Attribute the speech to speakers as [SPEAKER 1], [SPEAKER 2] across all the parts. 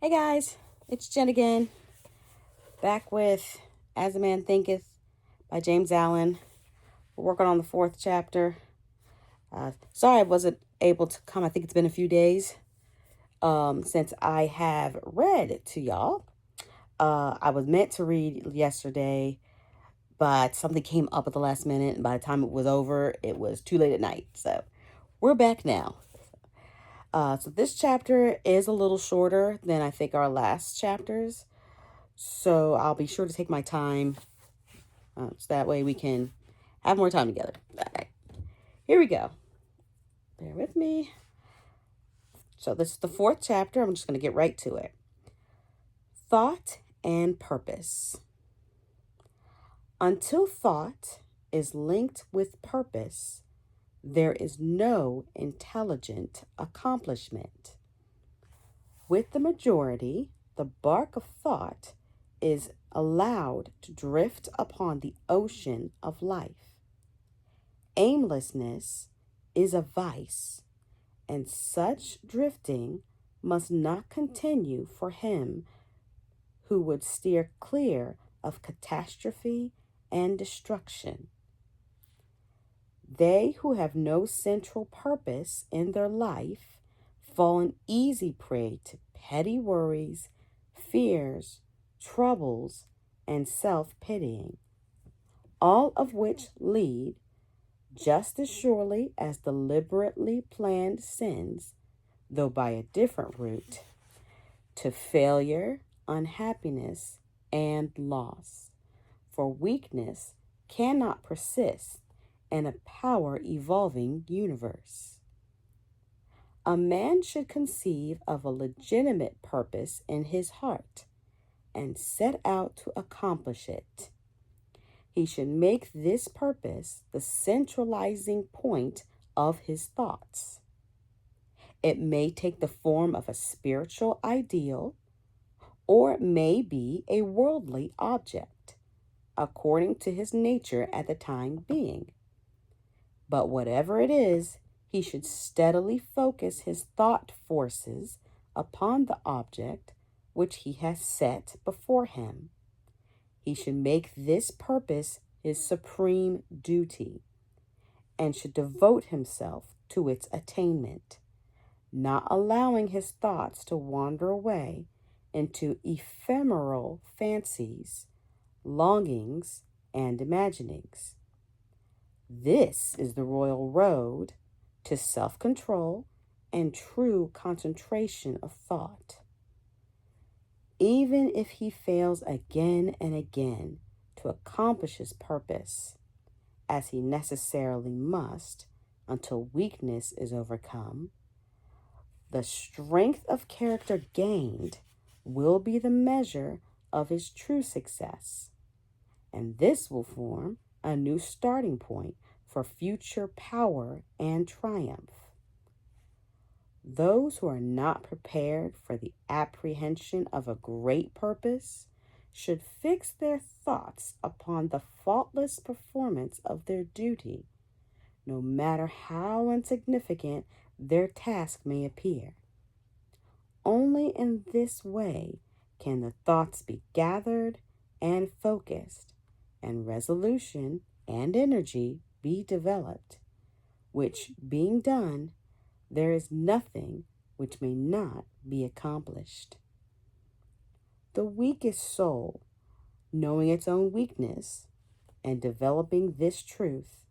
[SPEAKER 1] Hey guys, it's Jen again, back with As a Man Thinketh by James Allen. We're working on the fourth chapter. Sorry I wasn't able to come. I think it's been a few days since I have read to y'all. I was meant to read yesterday, but something came up at the last minute, and by the time it was over, it was too late at night. So we're back now. So this chapter is a little shorter than I think our last chapters. So I'll be sure to take my time so that way we can have more time together. All right, here we go. Bear with me. So this is the fourth chapter. I'm just going to get right to it. Thought and purpose. Until thought is linked with purpose, there is no intelligent accomplishment. With the majority, the bark of thought is allowed to drift upon the ocean of life. Aimlessness is a vice, and such drifting must not continue for him who would steer clear of catastrophe and destruction. They who have no central purpose in their life fall an easy prey to petty worries, fears, troubles, and self-pitying, all of which lead, just as surely as deliberately planned sins, though by a different route, to failure, unhappiness, and loss. For weakness cannot persist in a power evolving universe. A man should conceive of a legitimate purpose in his heart and set out to accomplish it. He should make this purpose the centralizing point of his thoughts. It may take the form of a spiritual ideal, or it may be a worldly object, according to his nature at the time being. But whatever it is, he should steadily focus his thought forces upon the object which he has set before him. He should make this purpose his supreme duty and should devote himself to its attainment, not allowing his thoughts to wander away into ephemeral fancies, longings, and imaginings. This is the royal road to self-control and true concentration of thought. Even if he fails again and again to accomplish his purpose, as he necessarily must until weakness is overcome, the strength of character gained will be the measure of his true success, and this will form a new starting point for future power and triumph. Those who are not prepared for the apprehension of a great purpose should fix their thoughts upon the faultless performance of their duty, no matter how insignificant their task may appear. Only in this way can the thoughts be gathered and focused, and resolution and energy be developed, which being done, there is nothing which may not be accomplished. The weakest soul, knowing its own weakness and developing this truth,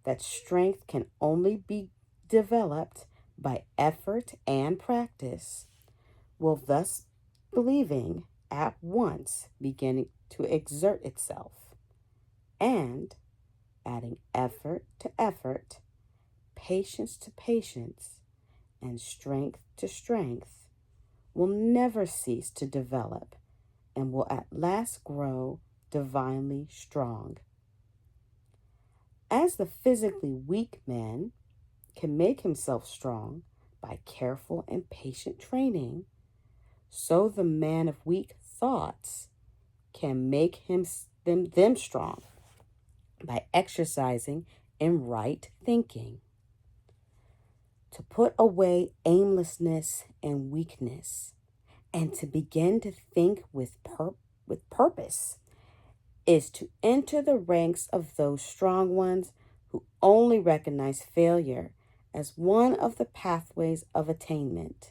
[SPEAKER 1] that strength can only be developed by effort and practice, will thus believing at once begin to exert itself, and adding effort to effort, patience to patience, and strength to strength, will never cease to develop and will at last grow divinely strong. As the physically weak man can make himself strong by careful and patient training, so the man of weak thoughts can make them strong by exercising in right thinking. To put away aimlessness and weakness, And to begin to think with purpose is to enter the ranks of those strong ones who only recognize failure as one of the pathways of attainment,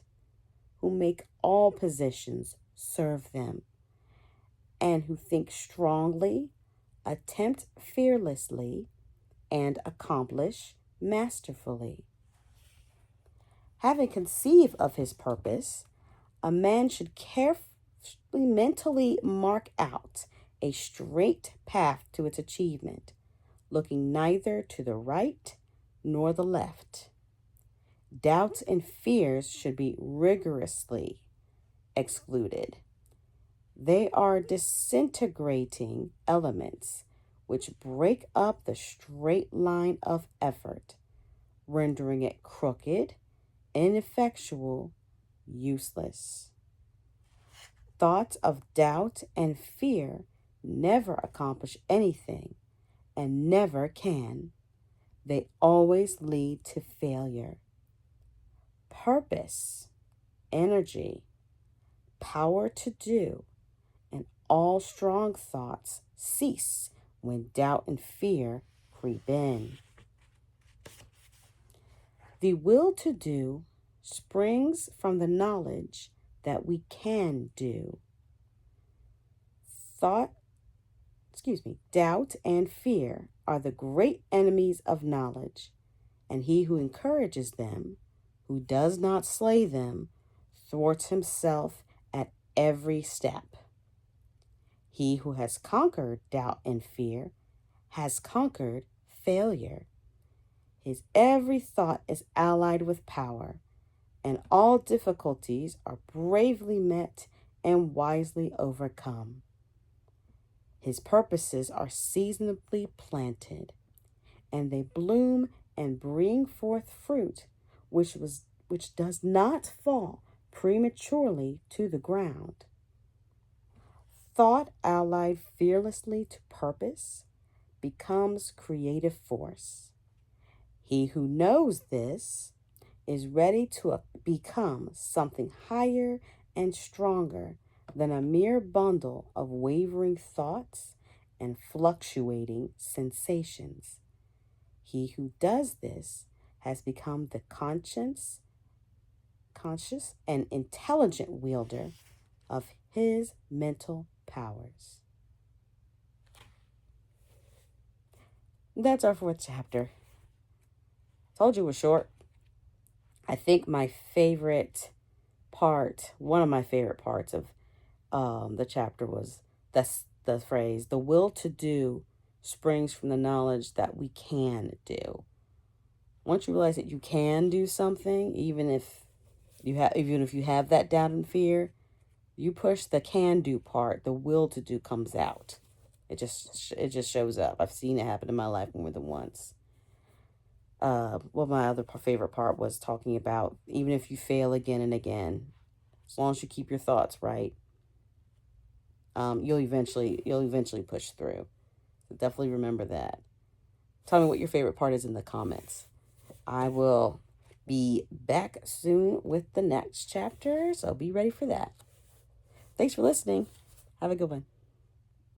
[SPEAKER 1] who make all positions serve them, and who think strongly, attempt fearlessly, and accomplish masterfully. Having conceived of his purpose, a man should carefully mentally mark out a straight path to its achievement, looking neither to the right nor the left. Doubts and fears should be rigorously excluded. They are disintegrating elements which break up the straight line of effort, rendering it crooked, ineffectual, useless. Thoughts of doubt and fear never accomplish anything and never can. They always lead to failure. Purpose, energy, power to do, and all strong thoughts cease when doubt and fear creep in. The will to do springs from the knowledge that we can do. Doubt and fear are the great enemies of knowledge, and he who encourages them, who does not slay them, thwarts himself at every step. He who has conquered doubt and fear has conquered failure. His every thought is allied with power, and all difficulties are bravely met and wisely overcome. His purposes are seasonably planted, and they bloom and bring forth fruit, which does not fall prematurely to the ground. Thought allied fearlessly to purpose becomes creative force. He who knows this is ready to become something higher and stronger than a mere bundle of wavering thoughts and fluctuating sensations. He who does this has become the conscious and intelligent wielder of his mental powers. That's our 4th chapter. Told you it was short. I think my favorite part, one of my favorite parts of the chapter was the phrase, the will to do springs from the knowledge that we can do. Once you realize that you can do something, even if you have that doubt and fear, you push the can do part, the will to do comes out. It just shows up. I've seen it happen in my life more than once. My other favorite part was talking about even if you fail again and again, as long as you keep your thoughts right, you'll eventually push through. So definitely remember that. Tell me what your favorite part is in the comments. I will be back soon with the next chapter, so be ready for that. Thanks for listening. Have a good one.